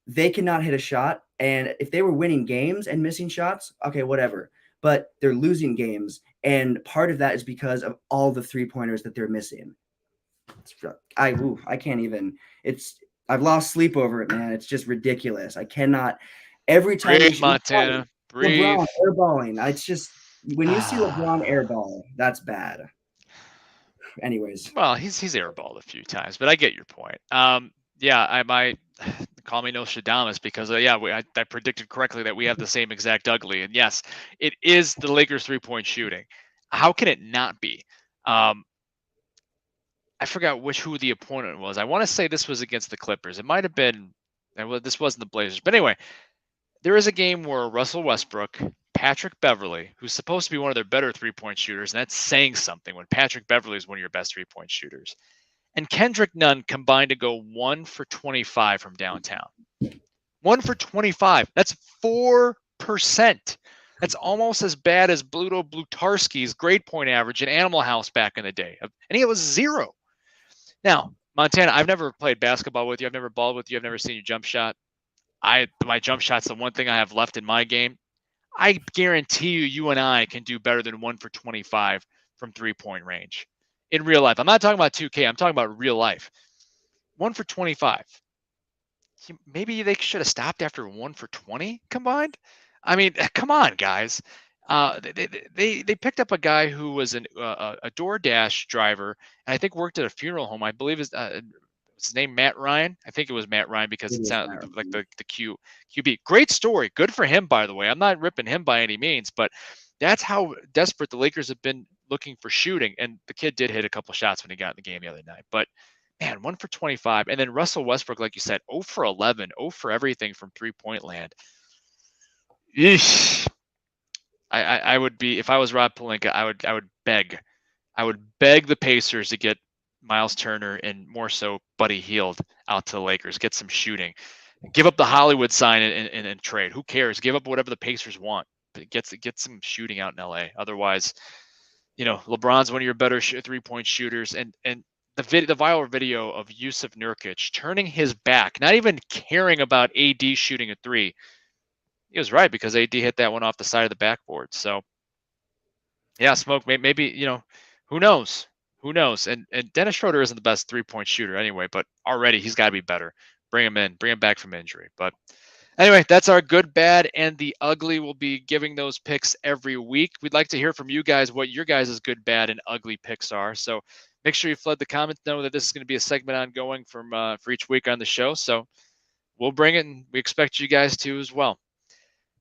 they cannot hit a shot. And if they were winning games and missing shots, okay, whatever. But they're losing games. And part of that is because of all the 3-pointers that they're missing. I can't even. I've lost sleep over it, man. It's just ridiculous. I cannot. Every time Breathe, Montana. Breathe. LeBron airballing. It's just, when you see LeBron airball, that's bad. Anyways. Well, he's airballed a few times, but I get your point. Yeah, I might call me Nostradamus because I predicted correctly that we have the same exact ugly. And yes, it is the Lakers 3-point shooting. How can it not be? I forgot who the opponent was. I want to say this was against the Clippers. It might have been, well, this wasn't the Blazers. But anyway, there is a game where Russell Westbrook, Patrick Beverley, who's supposed to be one of their better 3-point shooters, and that's saying something when Patrick Beverley is one of your best 3-point shooters, and Kendrick Nunn combined to go 1 for 25 from downtown. 1 for 25. That's 4%. That's almost as bad as Bluto Blutarski's grade point average in Animal House back in the day. And he was 0. Now, Montana, I've never played basketball with you. I've never balled with you. I've never seen you jump shot. my jump shot's the one thing I have left in my game. I guarantee you and I can do better than 1 for 25 from 3-point range in real life. I'm not talking about 2K. I'm talking about real life. 1 for 25. Maybe they should have stopped after 1 for 20 combined. I mean, come on, guys. They picked up a guy who was a DoorDash driver, and I think worked at a funeral home. I believe his name Matt Ryan. I think it was Matt Ryan because it sounded like the QB. Great story. Good for him, by the way. I'm not ripping him by any means, but that's how desperate the Lakers have been looking for shooting. And the kid did hit a couple shots when he got in the game the other night. But man, 1 for 25. And then Russell Westbrook, like you said, 0 for 11, 0 for everything from 3-point land. Eesh. I would be, if I was Rob Pelinka, I would beg the Pacers to get Miles Turner and more so Buddy Hield out to the Lakers, get some shooting, give up the Hollywood sign and trade. Who cares? Give up whatever the Pacers want, but get some shooting out in LA. Otherwise, LeBron's one of your better 3-point shooters, and the viral video of Yusuf Nurkic turning his back, not even caring about AD shooting a three. He was right, because AD hit that one off the side of the backboard. So, yeah, Smoke, maybe, who knows? Who knows? And Dennis Schroeder isn't the best 3-point shooter anyway, but already he's got to be better. Bring him back from injury. But anyway, that's our good, bad, and the ugly. We'll be giving those picks every week. We'd like to hear from you guys what your guys' good, bad, and ugly picks are. So make sure you flood the comments. Know that this is going to be a segment ongoing for each week on the show. So we'll bring it, and we expect you guys to as well.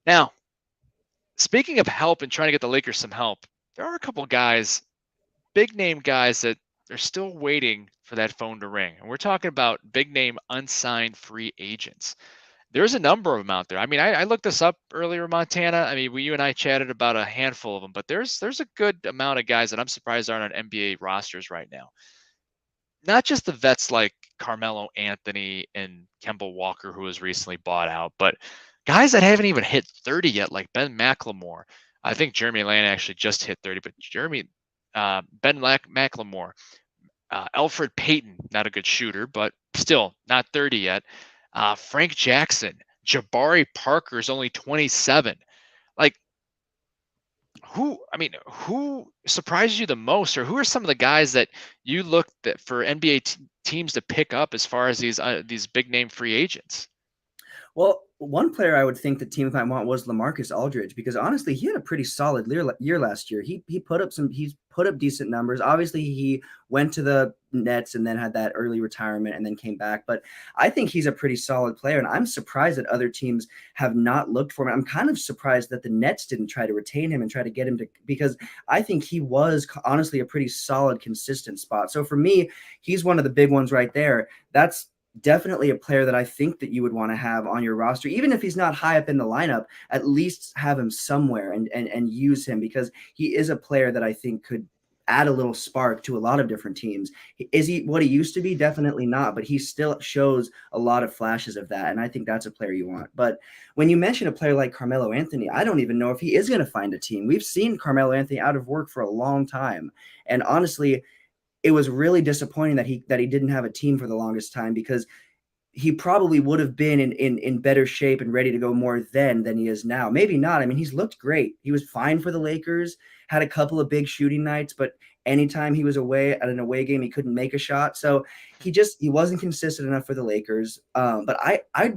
Now, speaking of help and trying to get the Lakers some help, there are a couple guys, big name guys, that are still waiting for that phone to ring. And we're talking about big name unsigned free agents. There's a number of them out there. I mean, I looked this up earlier, Montana. I mean, you and I chatted about a handful of them, but there's a good amount of guys that I'm surprised aren't on NBA rosters right now. Not just the vets like Carmelo Anthony and Kemba Walker, who was recently bought out, but guys that haven't even hit 30 yet, like Ben McLemore. I think Jeremy Lamb actually just hit 30, but Ben McLemore, Elfrid Payton, not a good shooter, but still not 30 yet. Frank Jackson, Jabari Parker is only 27. Like, who surprises you the most, or who are some of the guys that you look for NBA teams to pick up as far as these big name free agents? Well, one player I would think the team might want was LaMarcus Aldridge, because honestly, he had a pretty solid year last year. He put up decent numbers. Obviously, he went to the Nets and then had that early retirement and then came back. But I think he's a pretty solid player, and I'm surprised that other teams have not looked for him. I'm kind of surprised that the Nets didn't try to retain him and try to get him to, because I think he was honestly a pretty solid, consistent spot. So for me, he's one of the big ones right there. That's definitely a player that I think that you would want to have on your roster, even if he's not high up in the lineup. At least have him somewhere and use him, because he is a player that I think could add a little spark to a lot of different teams. Is he what he used to be? Definitely not, but he still shows a lot of flashes of that, and I think that's a player you want. But when you mention a player like Carmelo Anthony, I don't even know if he is going to find a team. We've seen Carmelo Anthony out of work for a long time, and honestly, it was really disappointing that he didn't have a team for the longest time, because he probably would have been in better shape and ready to go more then than he is now. Maybe not. I mean, he's looked great. He was fine for the Lakers, had a couple of big shooting nights, but anytime he was away at an away game, he couldn't make a shot. So he wasn't consistent enough for the Lakers. But I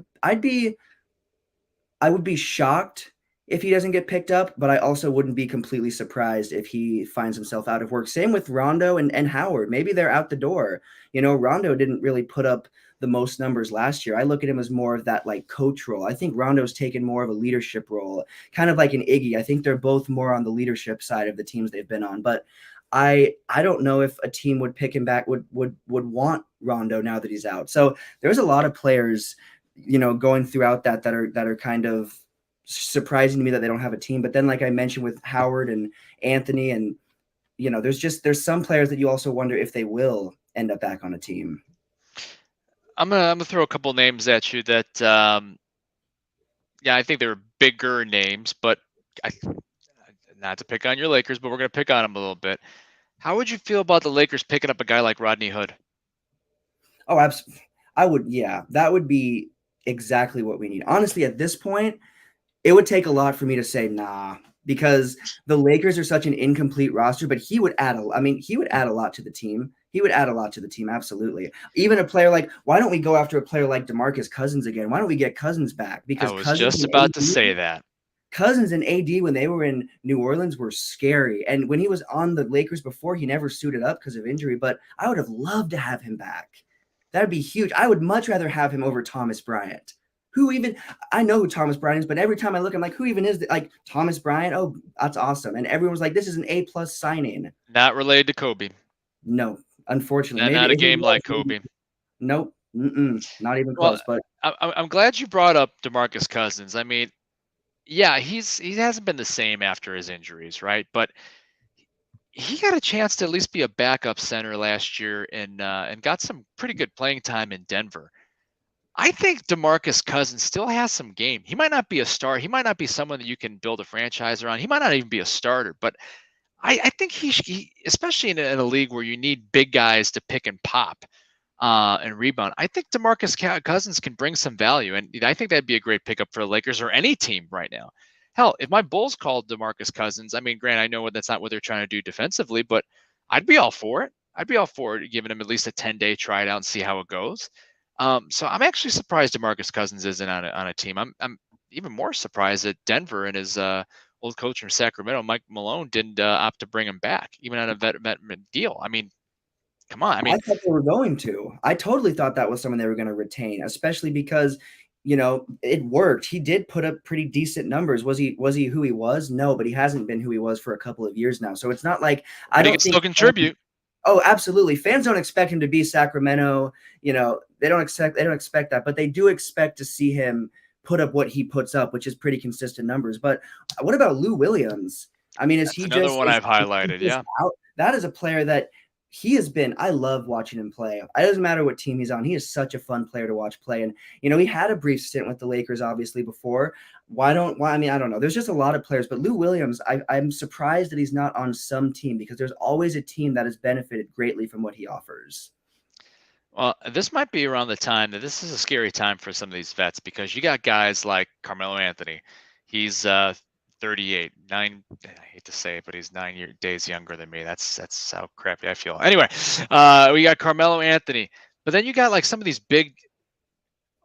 would be shocked if he doesn't get picked up, but I also wouldn't be completely surprised if he finds himself out of work. Same with Rondo and Howard. Maybe they're out the door. Rondo didn't really put up the most numbers last year. I look at him as more of that like coach role. I think Rondo's taken more of a leadership role, kind of like an Iggy. I think they're both more on the leadership side of the teams they've been on. But I don't know if a team would pick him back, would want Rondo now that he's out. So there's a lot of players, going throughout that are kind of surprising to me that they don't have a team. But then, like I mentioned with Howard and Anthony, and there's some players that you also wonder if they will end up back on a team. I'm gonna throw a couple names at you that I think they're bigger names, but not to pick on your Lakers, but we're gonna pick on them a little bit. How would you feel about the Lakers picking up a guy like Rodney Hood? Oh, absolutely. I would. Yeah, that would be exactly what we need. Honestly, at this point, it would take a lot for me to say nah, because the Lakers are such an incomplete roster, but he would add he would add a lot to the team. He would add a lot to the team, absolutely. Even a player like, why don't we go after a player like DeMarcus Cousins again? Why don't we get Cousins back? I Because was just about to say that. Cousins and AD, when they were in New Orleans, were scary. And when he was on the Lakers before, he never suited up because of injury, but I would have loved to have him back. That would be huge. I would much rather have him over Thomas Bryant. I know who Thomas Bryant is, but every time I look, I'm like, who even is like Thomas Bryant? Oh, that's awesome. And everyone's like, this is an A+ signing. Not related to Kobe. No, unfortunately. Not Maybe a game like Kobe. Nope. Not even Well, close. But I'm glad you brought up DeMarcus Cousins. I mean, yeah, he hasn't been the same after his injuries, right? But he got a chance to at least be a backup center last year and got some pretty good playing time in Denver. I think DeMarcus Cousins still has some game. He might not be a star. He might not be someone that you can build a franchise around. He might not even be a starter, but I think he especially in a league where you need big guys to pick and pop and rebound. I think DeMarcus Cousins can bring some value, and I think that'd be a great pickup for the Lakers or any team right now. Hell, if my Bulls called DeMarcus Cousins, I mean, granted, I know that's not what they're trying to do defensively, but I'd be all for it. I'd be all for it, giving him at least a 10-day try it out and see how it goes. So I'm actually surprised DeMarcus Cousins isn't on a team. I'm even more surprised that Denver and his old coach from Sacramento, Mike Malone, didn't opt to bring him back, even on a vet deal. I mean, come on. I mean, I thought they were going to. I totally thought that was someone they were going to retain, especially because it worked. He did put up pretty decent numbers. Was he who he was? No, but he hasn't been who he was for a couple of years now. So it's not like I he don't can think still contribute. Oh, absolutely. Fans don't expect him to be Sacramento. They don't expect that, but they do expect to see him put up what he puts up, which is pretty consistent numbers. But what about Lou Williams? I mean, That's another one I've highlighted. Yeah. Out? That is a player that he has been. I love watching him play. It doesn't matter what team he's on. He is such a fun player to watch play. And, he had a brief stint with the Lakers, obviously, before. I mean, I don't know. There's just a lot of players. But Lou Williams, I'm surprised that he's not on some team because there's always a team that has benefited greatly from what he offers. Well, this might be around the time that this is a scary time for some of these vets because you got guys like Carmelo Anthony. He's 38. I hate to say it, but he's 9 days younger than me. That's how crappy I feel. Anyway, we got Carmelo Anthony, but then you got like some of these big,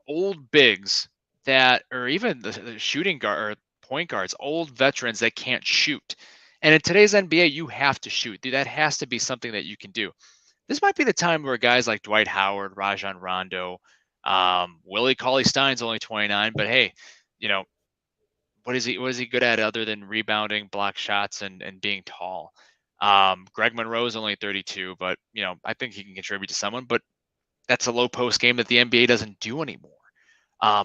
old bigs that, or even the shooting guard or point guards, old veterans that can't shoot. And in today's NBA, you have to shoot. Dude, that has to be something that you can do. This might be the time where guys like Dwight Howard, Rajon Rondo, Willie Cauley-Stein's only 29, but hey, what is he good at other than rebounding, block shots, and being tall? Greg Monroe's only 32, but I think he can contribute to someone, but that's a low post game that the NBA doesn't do anymore.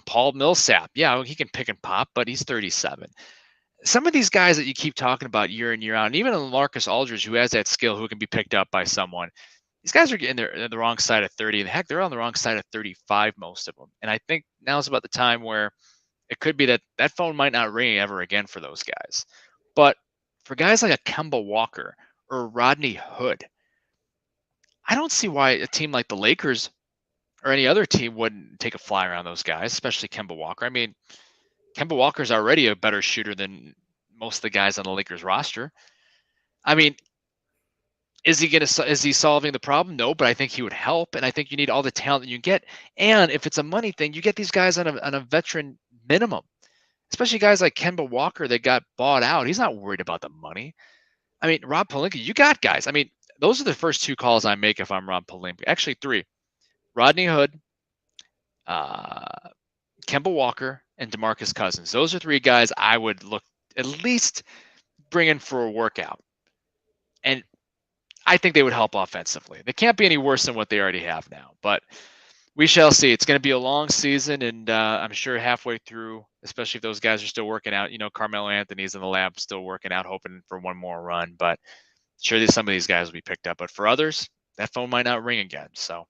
Paul Millsap, yeah, he can pick and pop, but he's 37. Some of these guys that you keep talking about year in, year out, and even LaMarcus Aldridge, who has that skill, who can be picked up by someone, these guys are getting the wrong side of 30. And heck, they're on the wrong side of 35, most of them. And I think now's about the time where it could be that phone might not ring ever again for those guys. But for guys like a Kemba Walker or Rodney Hood, I don't see why a team like the Lakers or any other team wouldn't take a flyer on those guys, especially Kemba Walker. I mean, Kemba Walker's already a better shooter than most of the guys on the Lakers roster. I mean, is he solving the problem? No, but I think he would help, and I think you need all the talent that you get. And if it's a money thing, you get these guys on a veteran minimum, especially guys like Kemba Walker that got bought out. He's not worried about the money. I mean, Rob Pelinka, you got guys. I mean, those are the first two calls I make if I'm Rob Pelinka. Actually, three: Rodney Hood, Kemba Walker, and DeMarcus Cousins. Those are three guys I would look at least bring in for a workout. And I think they would help offensively. They can't be any worse than what they already have now, but we shall see. It's going to be a long season, and I'm sure halfway through, especially if those guys are still working out, Carmelo Anthony's in the lab still working out, hoping for one more run, but sure some of these guys will be picked up, but for others, that phone might not ring again. So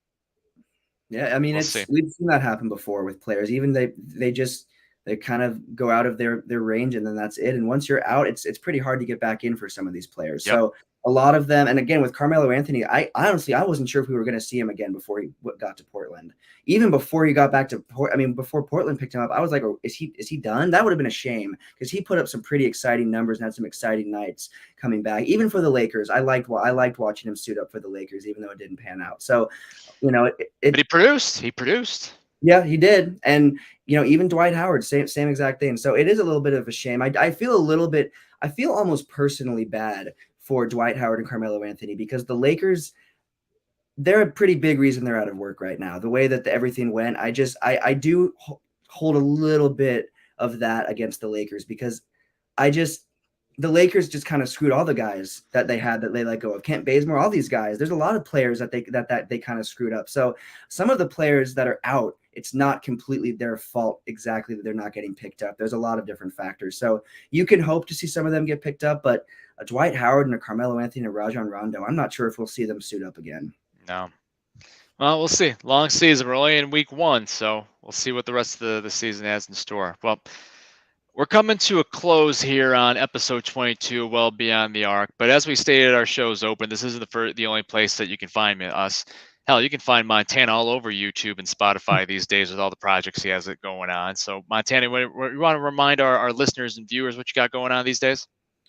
yeah, I mean, we've seen that happen before with players. Even they kind of go out of their range, and then that's it. And once you're out, it's pretty hard to get back in for some of these players. Yep. So A lot of them, and again with Carmelo Anthony, I honestly I wasn't sure if we were going to see him again before he got to Portland. Even before he got back to before Portland picked him up, I was like, oh, is he done? That would have been a shame because he put up some pretty exciting numbers and had some exciting nights coming back. Even for the Lakers, I liked watching him suit up for the Lakers, even though it didn't pan out. So, but he produced. He produced. Yeah, he did, and even Dwight Howard, same exact thing. So it is a little bit of a shame. I feel almost personally bad for Dwight Howard and Carmelo Anthony because the Lakers, they're a pretty big reason they're out of work right now. The way that everything went, I do hold a little bit of that against the Lakers because the Lakers just kind of screwed all the guys that they had that they let go of. Kent Bazemore, all these guys. There's a lot of players that they kind of screwed up. So some of the players that are out, it's not completely their fault exactly that they're not getting picked up. There's a lot of different factors. So you can hope to see some of them get picked up, but a Dwight Howard and a Carmelo Anthony and a Rajon Rondo, I'm not sure if we'll see them suit up again. No. Well, we'll see. Long season. We're only in week 1, so we'll see what the rest of the season has in store. Well, we're coming to a close here on episode 22, Well Beyond the Arc. But as we stated, our show's open. This isn't the only place that you can find us. Hell, you can find Montana all over YouTube and Spotify these days with all the projects he has it going on. So, Montana, you want to remind our listeners and viewers what you got going on these days?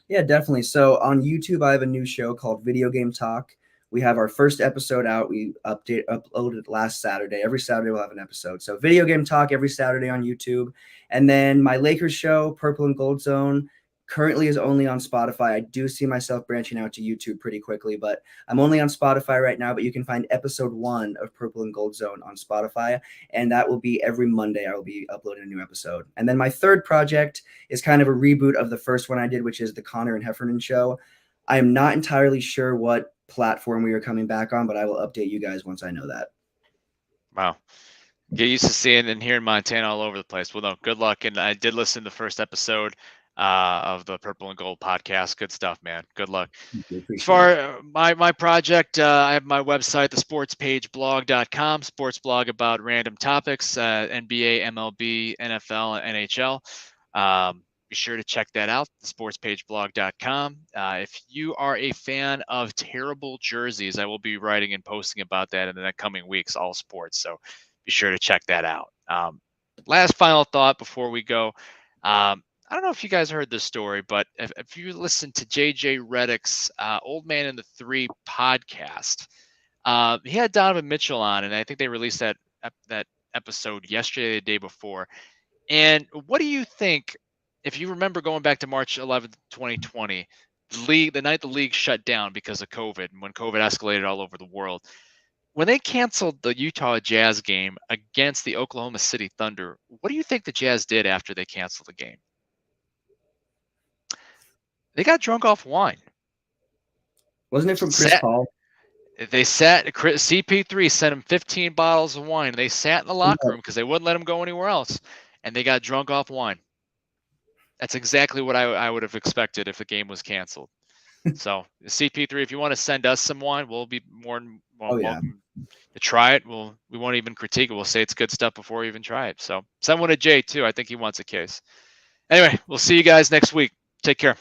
Yeah, definitely. So on YouTube, I have a new show called Video Game Talk. We have our first episode out. We uploaded last Saturday. Every Saturday we'll have an episode. So Video Game Talk every Saturday on YouTube. And then my Lakers show, Purple and Gold Zone, currently is only on Spotify. I do see myself branching out to YouTube pretty quickly, but I'm only on Spotify right now. But you can find episode 1 of Purple and Gold Zone on Spotify, and that will be every Monday. I will be uploading a new episode. And then my third project is kind of a reboot of the first one I did, which is the Connor and Heffernan Show. I am not entirely sure what platform we are coming back on, but I will update you guys once I know that. Wow. Get used to seeing and hearing Montana all over the place. Well, no, good luck. And I did listen to the first episode of the Purple and Gold podcast. Good stuff, man. Good luck. As far my project, I have my website, thesportspageblog.com, sports blog about random topics, NBA, MLB, NFL, and NHL. Be sure to check that out, thesportspageblog.com. If you are a fan of terrible jerseys, I will be writing and posting about that in the coming weeks, all sports. So be sure to check that out. Last final thought before we go. I don't know if you guys heard this story, but if you listen to JJ Redick's Old Man in the Three podcast, he had Donovan Mitchell on, and I think they released that episode yesterday, the day before. And what do you think, if you remember going back to March 11th, 2020, the night the league shut down because of COVID, and when COVID escalated all over the world, when they canceled the Utah Jazz game against the Oklahoma City Thunder, what do you think the Jazz did after they canceled the game? They got drunk off wine. Wasn't it from Chris Paul? They sat. CP3 sent him 15 bottles of wine. They sat in the locker room because they wouldn't let him go anywhere else, and they got drunk off wine. That's exactly what I would have expected if the game was canceled. So CP3, if you want to send us some wine, we'll be more than welcome to try it. We won't even critique it. We'll say it's good stuff before we even try it. So send one to Jay too. I think he wants a case. Anyway, we'll see you guys next week. Take care.